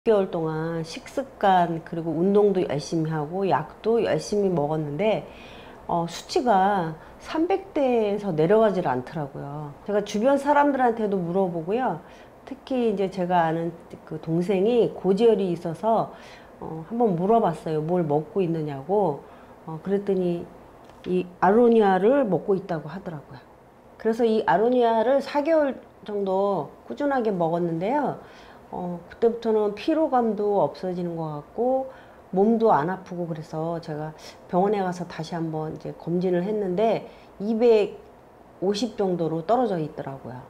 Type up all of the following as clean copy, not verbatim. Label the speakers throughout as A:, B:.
A: 6개월 동안 식습관 그리고 운동도 열심히 하고 약도 열심히 먹었는데 수치가 300대에서 내려가질 않더라고요. 제가 주변 사람들한테도 물어보고요. 특히 이제 제가 아는 그 동생이 고지혈이 있어서 한번 물어봤어요. 뭘 먹고 있느냐고. 그랬더니 이 아로니아를 먹고 있다고 하더라고요. 그래서 이 아로니아를 4개월 정도 꾸준하게 먹었는데요. 그때부터는 피로감도 없어지는 것 같고 몸도 안 아프고 그래서 제가 병원에 가서 다시 한번 이제 검진을 했는데 250 정도로 떨어져 있더라고요.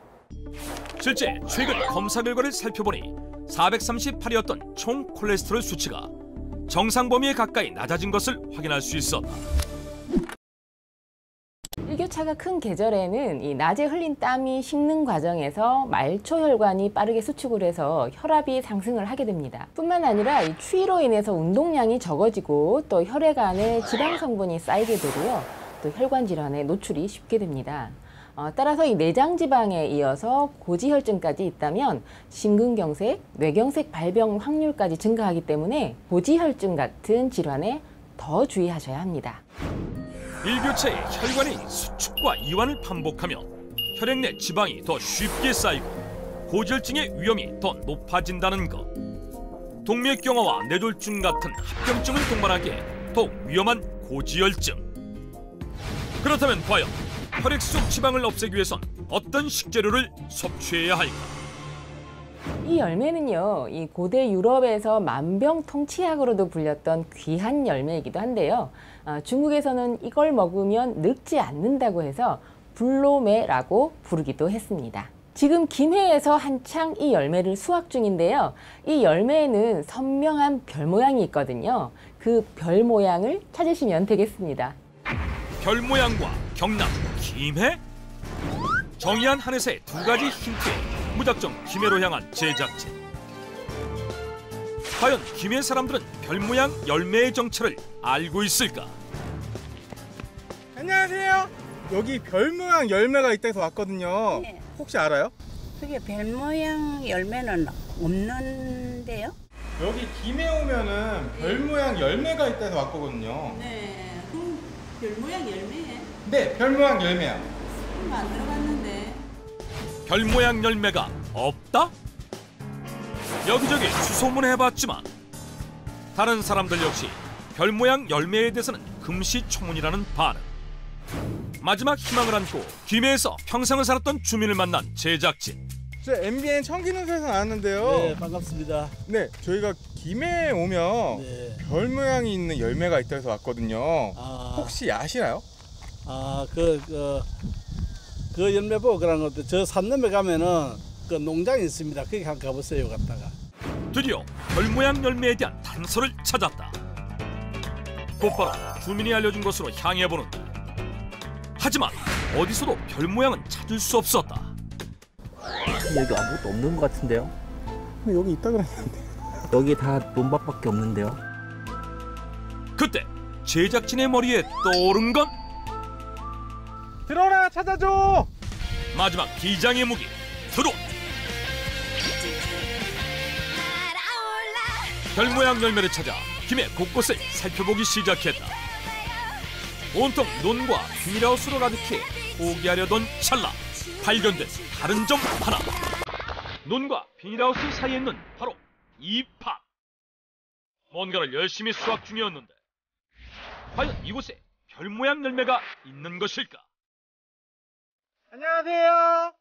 B: 실제 최근 검사 결과를 살펴보니 438이었던 총 콜레스테롤 수치가 정상 범위에 가까이 낮아진 것을 확인할 수 있었다.
C: 일교차가 큰 계절에는 이 낮에 흘린 땀이 식는 과정에서 말초혈관이 빠르게 수축을 해서 혈압이 상승을 하게 됩니다. 뿐만 아니라 이 추위로 인해서 운동량이 적어지고 또 혈액 안에 지방 성분이 쌓이게 되고요. 또 혈관 질환에 노출이 쉽게 됩니다. 따라서 이 내장 지방에 이어서 고지혈증까지 있다면 심근경색, 뇌경색 발병 확률까지 증가하기 때문에 고지혈증 같은 질환에 더 주의하셔야 합니다.
B: 일교차에 혈관의 수축과 이완을 반복하며 혈액 내 지방이 더 쉽게 쌓이고 고지혈증의 위험이 더 높아진다는 것. 동맥경화와 뇌졸중 같은 합병증을 동반하기에 더욱 위험한 고지혈증. 그렇다면 과연 혈액 속 지방을 없애기 위해선 어떤 식재료를 섭취해야 할까?
C: 이 열매는요, 이 고대 유럽에서 만병통치약으로도 불렸던 귀한 열매이기도 한데요. 중국에서는 이걸 먹으면 늙지 않는다고 해서 불로매라고 부르기도 했습니다. 지금 김해에서 한창 이 열매를 수확 중인데요. 이 열매에는 선명한 별 모양이 있거든요. 그 별 모양을 찾으시면 되겠습니다.
B: 별 모양과 경남 김해? 정의한 한에서의 두 가지 힌트에 무작정 김해로 향한 제작진. 과연 김해 사람들은 별 모양 열매의 정체를 알고 있을까?
D: 안녕하세요. 여기 별 모양 열매가 있다 해서 왔거든요.
E: 네.
D: 혹시 알아요?
E: 그게 별 모양 열매는 없는데요?
D: 여기 김해 오면은 별 모양 열매가 있다 해서 왔거든요.
F: 네, 그럼 별 모양 열매에
D: 네, 별 모양 열매야.
F: 안 들어갔는데.
B: 별 모양 열매가 없다? 여기저기 수소문해봤지만 다른 사람들 역시 별 모양 열매에 대해서는 금시초문이라는 반응. 마지막 희망을 안고 김해에서 평생을 살았던 주민을 만난 제작진.
D: 저 MBN 청기누소에서 나왔는데요.
G: 네, 반갑습니다.
D: 네, 저희가 김해에 오면
G: 네.
D: 별 모양이 있는 열매가 있다 해서 왔거든요. 혹시 아시나요?
G: 그 열매 보고 그런 것도 저 산 넘에 가면은 그 농장이 있습니다. 거기 한번 가보세요, 갔다가.
B: 드디어 별 모양 열매에 대한 단서를 찾았다. 곧바로 주민이 알려준 곳으로 향해보는데 하지만 어디서도 별 모양은 찾을 수 없었다.
H: 여기 아무것도 없는 것 같은데요?
D: 여기 있다 그랬는데.
H: 여기 다 논밭밖에 없는데요?
B: 그때 제작진의 머리에 떠오른 건
D: 들어라, 찾아줘.
B: 마지막 기장의 무기 드론. 별 모양 열매를 찾아 김해 곳곳을 살펴보기 시작했다. 온통 논과 비닐하우스로 가득해 포기하려던 찰나 발견된 다른 점 하나. 논과 비닐하우스 사이에 있는 바로 이 판. 뭔가를 열심히 수확 중이었는데 과연 이곳에 별 모양 열매가 있는 것일까?
D: 안녕하세요.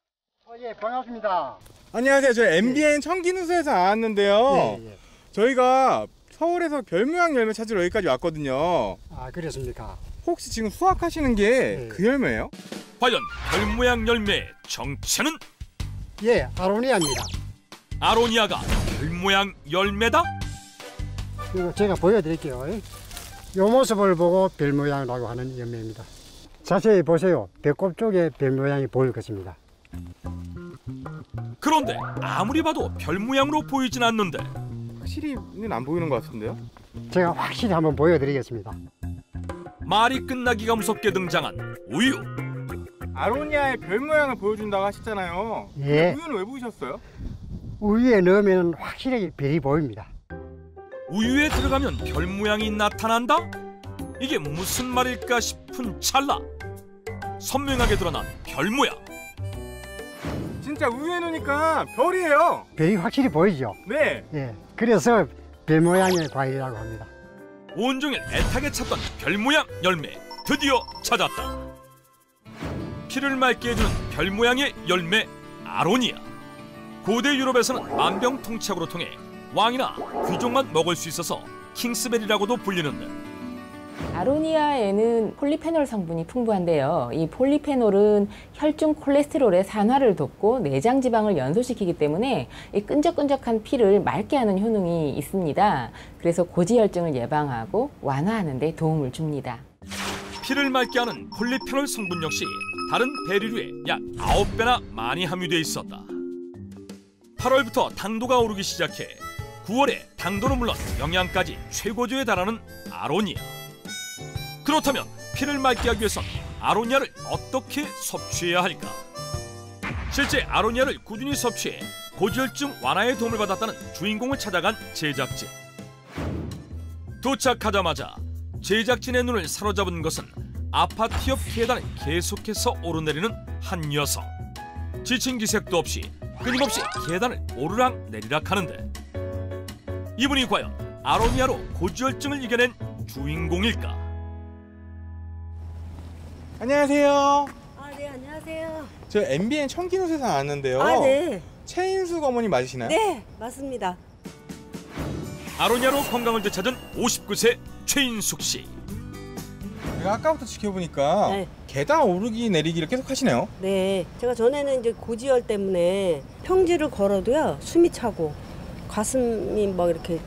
I: 예, 반갑습니다.
D: 안녕하세요. 저희 MBN 청기누소에서 나왔는데요.
I: 예.
D: 저희가 서울에서 별 모양 열매 찾으러 여기까지 왔거든요.
I: 아, 그렇습니까?
D: 혹시 지금 수확하시는 게 그 열매예요?
B: 과연 별 모양 열매의 정체는?
I: 예, 아로니아입니다.
B: 아로니아가 별 모양 열매다?
I: 이거 제가 보여드릴게요. 이 모습을 보고 별 모양이라고 하는 열매입니다. 자세히 보세요. 배꼽 쪽에 별 모양이 보일 것입니다.
B: 그런데 아무리 봐도 별 모양으로 보이진 않는데
D: 확실히는 안 보이는 것 같은데요?
I: 제가 확실히 한번 보여드리겠습니다.
B: 말이 끝나기가 무섭게 등장한 우유.
D: 아로니아의 별 모양을 보여준다고 하셨잖아요.
I: 예.
D: 우유는 왜 보이셨어요?
I: 우유에 넣으면 확실하게 별이 보입니다.
B: 우유에 들어가면 별 모양이 나타난다? 이게 무슨 말일까 싶은 찰나 선명하게 드러난 별 모양.
D: 진짜 우유에 넣으니까 별이에요.
I: 별이 확실히 보이죠?
D: 네.
I: 예. 그래서 별 모양의 과일이라고 합니다.
B: 온종일 애타게 찾던 별 모양 열매 드디어 찾았다. 피를 맑게 해주는 별 모양의 열매 아로니아. 고대 유럽에서는 만병통치약으로 통해 왕이나 귀족만 먹을 수 있어서 킹스베리라고도 불리는데
C: 아로니아에는 폴리페놀 성분이 풍부한데요. 이 폴리페놀은 혈중 콜레스테롤의 산화를 돕고 내장 지방을 연소시키기 때문에 이 끈적끈적한 피를 맑게 하는 효능이 있습니다. 그래서 고지혈증을 예방하고 완화하는 데 도움을 줍니다.
B: 피를 맑게 하는 폴리페놀 성분 역시 다른 베리류에 약 9배나 많이 함유돼 있었다. 8월부터 당도가 오르기 시작해 9월에 당도는 물론 영양까지 최고조에 달하는 아로니아. 그렇다면 피를 맑게 하기 위해선 아로니아를 어떻게 섭취해야 할까? 실제 아로니아를 꾸준히 섭취해 고지혈증 완화에 도움을 받았다는 주인공을 찾아간 제작진. 도착하자마자 제작진의 눈을 사로잡은 것은 아파트 옆 계단을 계속해서 오르내리는 한 녀석. 지친 기색도 없이 끊임없이 계단을 오르락 내리락 하는데 이분이 과연 아로니아로 고지혈증을 이겨낸 주인공일까?
D: 안녕하세요.
A: 네, 안녕하세요.
D: 저 MBN 청기노에서 나왔는데요.
A: 네.
D: 최인숙 어머니 맞으시나요?
A: 네, 맞습니다.
B: 아로니아로 건강을 되찾은 59세 최인숙 씨.
D: 제가 아까부터 지켜보니까
A: 네.
D: 계단 오르기 내리기를 계속 하시네요.
A: 네, 제가 전에는 이제 고지혈 때문에 평지를 걸어도요 숨이 차고 가슴이 막 이렇게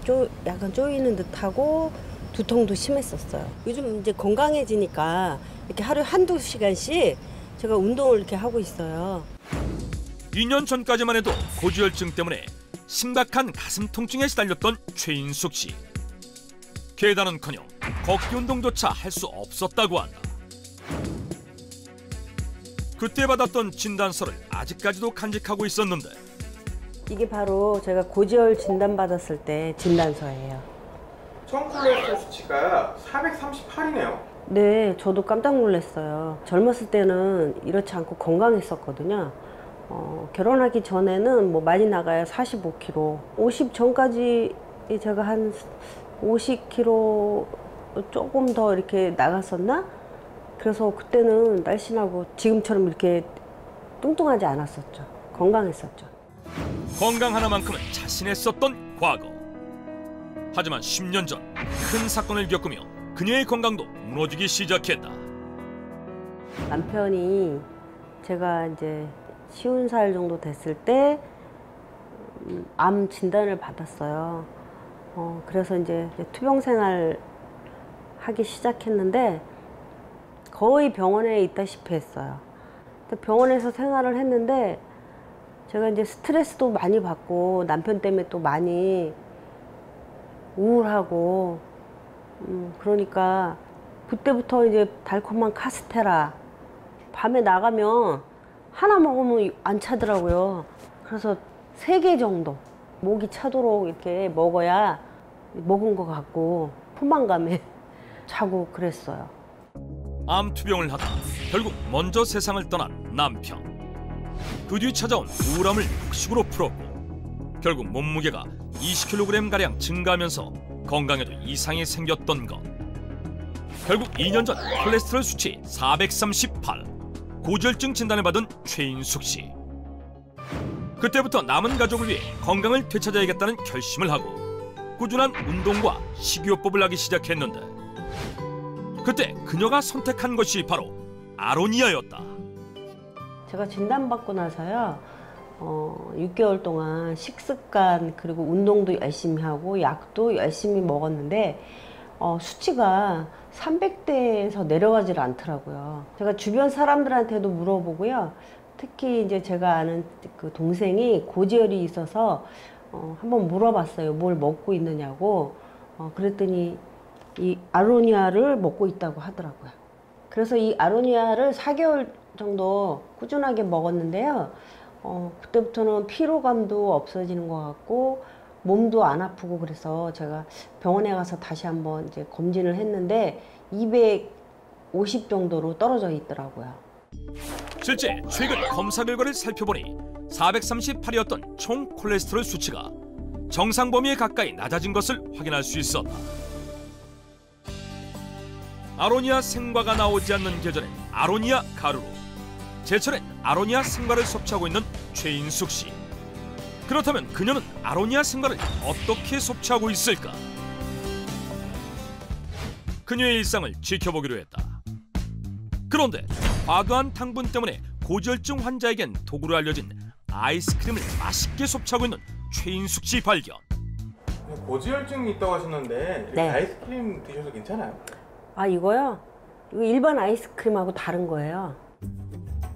A: 약간 쪼이는 듯하고 두통도 심했었어요. 요즘 이제 건강해지니까 이렇게 하루에 한두 시간씩 제가 운동을 이렇게 하고 있어요.
B: 2년 전까지만 해도 고지혈증 때문에 심각한 가슴 통증에 시달렸던 최인숙 씨. 계단은커녕 걷기 운동조차 할 수 없었다고 한다. 그때 받았던 진단서를 아직까지도 간직하고 있었는데
A: 이게 바로 제가 고지혈 진단받았을 때 진단서예요.
D: 총 콜레스테롤 수치가 438이네요.
A: 네, 저도 깜짝 놀랐어요. 젊었을 때는 이렇지 않고 건강했었거든요. 결혼하기 전에는 뭐 많이 나가야 45kg, 50 전까지 제가 한 50kg 조금 더 이렇게 나갔었나? 그래서 그때는 날씬하고 지금처럼 이렇게 뚱뚱하지 않았었죠. 건강했었죠.
B: 건강 하나만큼은 자신했었던 과거. 하지만 10년 전 큰 사건을 겪으며 그녀의 건강도 무너지기 시작했다.
A: 남편이 제가 이제 50살 정도 됐을 때 암 진단을 받았어요. 그래서 이제 투병 생활 하기 시작했는데 거의 병원에 있다시피 했어요. 병원에서 생활을 했는데 제가 이제 스트레스도 많이 받고 남편 때문에 또 많이 우울하고 그러니까 그때부터 이제 달콤한 카스테라 밤에 나가면 하나 먹으면 안 차더라고요. 그래서 3개 정도 목이 차도록 이렇게 먹어야 먹은 것 같고 포만감에 자고 그랬어요.
B: 암 투병을 하다 결국 먼저 세상을 떠난 남편. 그 뒤 찾아온 우울함을 폭식으로 풀었고 결국 몸무게가 20kg가량 증가하면서 건강에도 이상이 생겼던 것. 결국 2년 전 콜레스테롤 수치 438, 고지혈증 진단을 받은 최인숙 씨. 그때부터 남은 가족을 위해 건강을 되찾아야겠다는 결심을 하고 꾸준한 운동과 식이요법을 하기 시작했는데 그때 그녀가 선택한 것이 바로 아로니아였다.
A: 제가 진단받고 나서요 6개월 동안 식습관 그리고 운동도 열심히 하고 약도 열심히 먹었는데 수치가 300대에서 내려가질 않더라고요. 제가 주변 사람들한테도 물어보고요. 특히 이제 제가 아는 그 동생이 고지혈이 있어서 한번 물어봤어요. 뭘 먹고 있느냐고. 그랬더니 이 아로니아를 먹고 있다고 하더라고요. 그래서 이 아로니아를 4개월 정도 꾸준하게 먹었는데요. 그때부터는 피로감도 없어지는 것 같고 몸도 안 아프고 그래서 제가 병원에 가서 다시 한번 이제 검진을 했는데 250 정도로 떨어져 있더라고요.
B: 실제 최근 검사 결과를 살펴보니 438이었던 총 콜레스테롤 수치가 정상 범위에 가까이 낮아진 것을 확인할 수 있었다. 아로니아 생과가 나오지 않는 계절엔 아로니아 가루로, 제철엔 아로니아 생과를 섭취하고 있는 최인숙 씨. 그렇다면 그녀는 아로니아 생과를 어떻게 섭취하고 있을까? 그녀의 일상을 지켜보기로 했다. 그런데 과도한 당분 때문에 고지혈증 환자에겐 도구로 알려진 아이스크림을 맛있게 섭취하고 있는 최인숙 씨 발견.
D: 고지혈증이 있다고 하셨는데
A: 네.
D: 아이스크림 드셔도 괜찮아요?
A: 아, 이거요? 이거 일반 아이스크림하고 다른 거예요.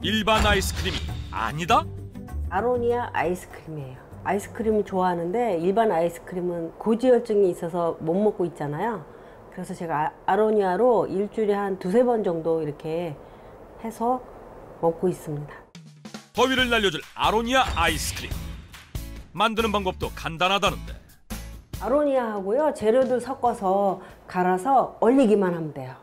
B: 일반 아이스크림이 아니다?
A: 아로니아 아이스크림이에요. 아이스크림 좋아하는데 일반 아이스크림은 고지혈증이 있어서 못 먹고 있잖아요. 그래서 제가 아로니아로 일주일에 한 2-3번 정도 이렇게 해서 먹고 있습니다.
B: 더위를 날려줄 아로니아 아이스크림. 만드는 방법도 간단하다는데.
A: 아로니아하고요, 재료들 섞어서 갈아서 얼리기만 하면 돼요.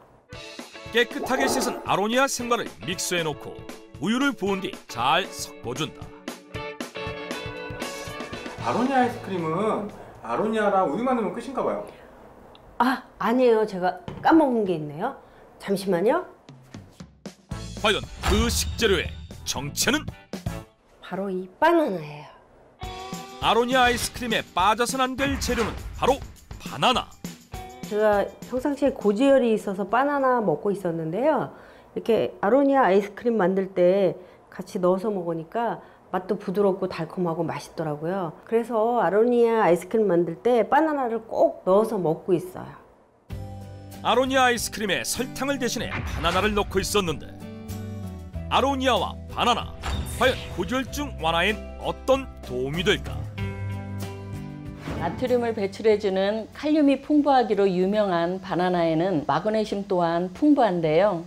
B: 깨끗하게 씻은 아로니아 생과를 믹서에 넣고 우유를 부은 뒤 잘 섞어준다.
D: 아로니아 아이스크림은 아로니아랑 우유만 넣으면 끝인가 봐요.
A: 아, 아니에요. 제가 까먹은 게 있네요. 잠시만요.
B: 과연 그 식재료의 정체는?
A: 바로 이 바나나예요.
B: 아로니아 아이스크림에 빠져선 안 될 재료는 바로 바나나.
A: 제가 평상시에 고지혈이 있어서 바나나 먹고 있었는데요. 이렇게 아로니아 아이스크림 만들 때 같이 넣어서 먹으니까 맛도 부드럽고 달콤하고 맛있더라고요. 그래서 아로니아 아이스크림 만들 때 바나나를 꼭 넣어서 먹고 있어요.
B: 아로니아 아이스크림에 설탕을 대신해 바나나를 넣고 있었는데, 아로니아와 바나나, 과연 고지혈증 완화엔 어떤 도움이 될까?
J: 나트륨을 배출해주는 칼륨이 풍부하기로 유명한 바나나에는 마그네슘 또한 풍부한데요.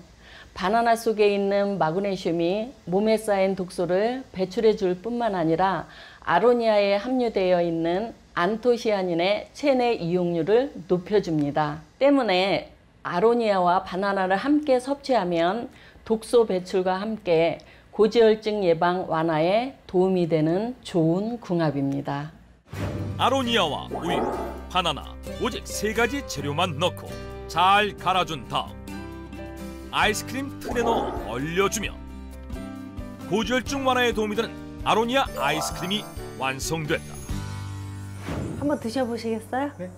J: 바나나 속에 있는 마그네슘이 몸에 쌓인 독소를 배출해줄 뿐만 아니라 아로니아에 함유되어 있는 안토시아닌의 체내 이용률을 높여줍니다. 때문에 아로니아와 바나나를 함께 섭취하면 독소 배출과 함께 고지혈증 예방 완화에 도움이 되는 좋은 궁합입니다.
B: 아로니아와 우유, 바나나, 오직 3가지 재료만 넣고 잘 갈아준 다음 아이스크림 틀에 넣어 얼려주면 고지혈증 완화에 도움이 되는 아로니아 아이스크림이 완성됐다.
A: 한번 드셔보시겠어요?
D: 네.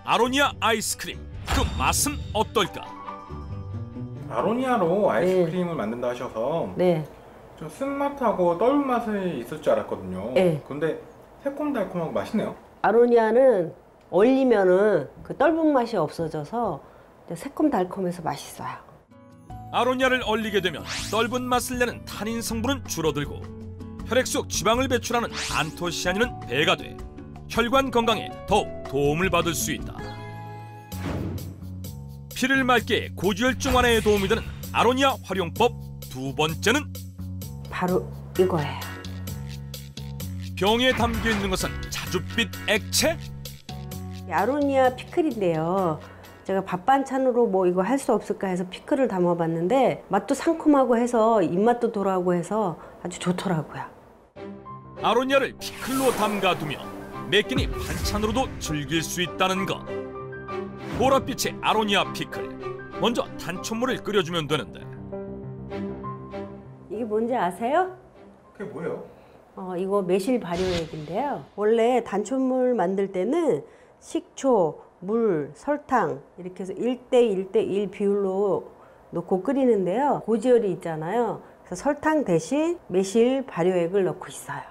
B: 아로니아 아이스크림, 그 맛은 어떨까?
D: 아로니아로 아이스크림을 만든다 하셔서
A: 네.
D: 좀 쓴맛하고 떫은 맛이 있을 줄 알았거든요.
A: 네.
D: 근데 새콤달콤하고 맛있네요.
A: 아로니아는 얼리면은 그 떫은 맛이 없어져서 새콤달콤해서 맛있어요.
B: 아로니아를 얼리게 되면 떫은 맛을 내는 타닌 성분은 줄어들고 혈액 속 지방을 배출하는 안토시아닌은 배가 돼 혈관 건강에 더욱 도움을 받을 수 있다. 피를 맑게 고지혈증 완화에 도움이 되는 아로니아 활용법 2번째는
A: 바로 이거예요.
B: 병에 담겨 있는 것은 자줏빛 액체?
A: 아로니아 피클인데요. 제가 밥 반찬으로 뭐 이거 할 수 없을까 해서 피클을 담아봤는데 맛도 상큼하고 해서 입맛도 돌아오고 해서 아주 좋더라고요.
B: 아로니아를 피클로 담가두면 몇 끼니 반찬으로도 즐길 수 있다는 것. 보랏빛의 아로니아 피클. 먼저 단촛물을 끓여주면 되는데.
A: 이게 뭔지 아세요?
D: 그게 뭐예요?
A: 이거 매실 발효액인데요. 원래 단촛물 만들 때는 식초, 물, 설탕 이렇게 해서 1:1:1 비율로 넣고 끓이는데요. 고지혈이 있잖아요. 그래서 설탕 대신 매실 발효액을 넣고 있어요.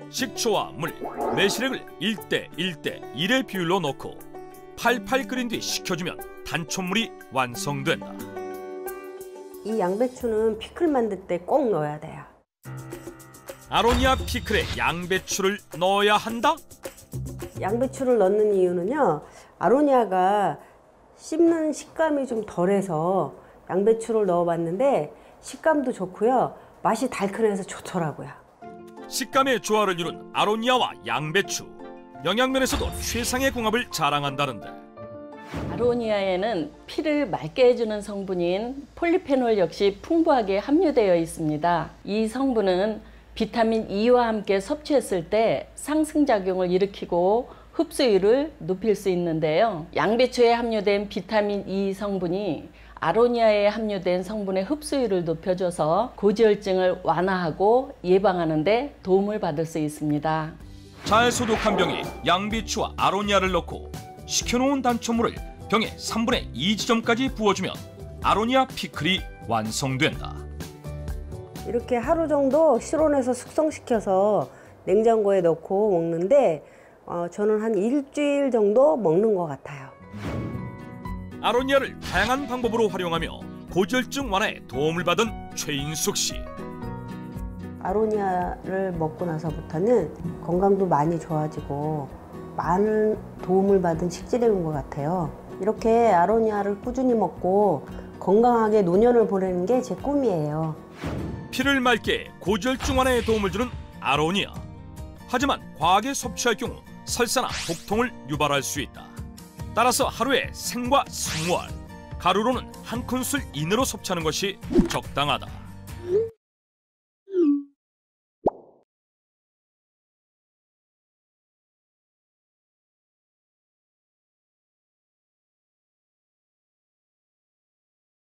B: 식초와 물, 매실액을 1:1:1의 비율로 넣고 팔팔 끓인 뒤 식혀주면 단촛물이 완성된다.
A: 이 양배추는 피클 만들 때 꼭 넣어야 돼요.
B: 아로니아 피클에 양배추를 넣어야 한다?
A: 양배추를 넣는 이유는요. 아로니아가 씹는 식감이 좀 덜해서 양배추를 넣어봤는데 식감도 좋고요. 맛이 달큰해서 좋더라고요.
B: 식감의 조화를 이룬 아로니아와 양배추. 영양면에서도 최상의 궁합을 자랑한다는데
J: 아로니아에는 피를 맑게 해주는 성분인 폴리페놀 역시 풍부하게 함유되어 있습니다. 이 성분은 비타민 E와 함께 섭취했을 때 상승작용을 일으키고 흡수율을 높일 수 있는데요. 양배추에 함유된 비타민 E 성분이 아로니아에 함유된 성분의 흡수율을 높여줘서 고지혈증을 완화하고 예방하는 데 도움을 받을 수 있습니다.
B: 잘 소독한 병에 양배추와 아로니아를 넣고 식혀놓은 단초물을 병의 3분의 2 지점까지 부어주면 아로니아 피클이 완성된다.
A: 이렇게 하루 정도 실온에서 숙성시켜서 냉장고에 넣고 먹는데 저는 한 일주일 정도 먹는 것 같아요.
B: 아로니아를 다양한 방법으로 활용하며 고지혈증 완화에 도움을 받은 최인숙 씨.
A: 아로니아를 먹고 나서부터는 건강도 많이 좋아지고 많은 도움을 받은 식재료인 것 같아요. 이렇게 아로니아를 꾸준히 먹고 건강하게 노년을 보내는 게 제 꿈이에요.
B: 피를 맑게 고지혈증 완화에 도움을 주는 아로니아. 하지만 과하게 섭취할 경우 설사나 복통을 유발할 수 있다. 따라서 하루에 생과 스무알, 가루로는 한 큰술 이내로 섭취하는 것이 적당하다.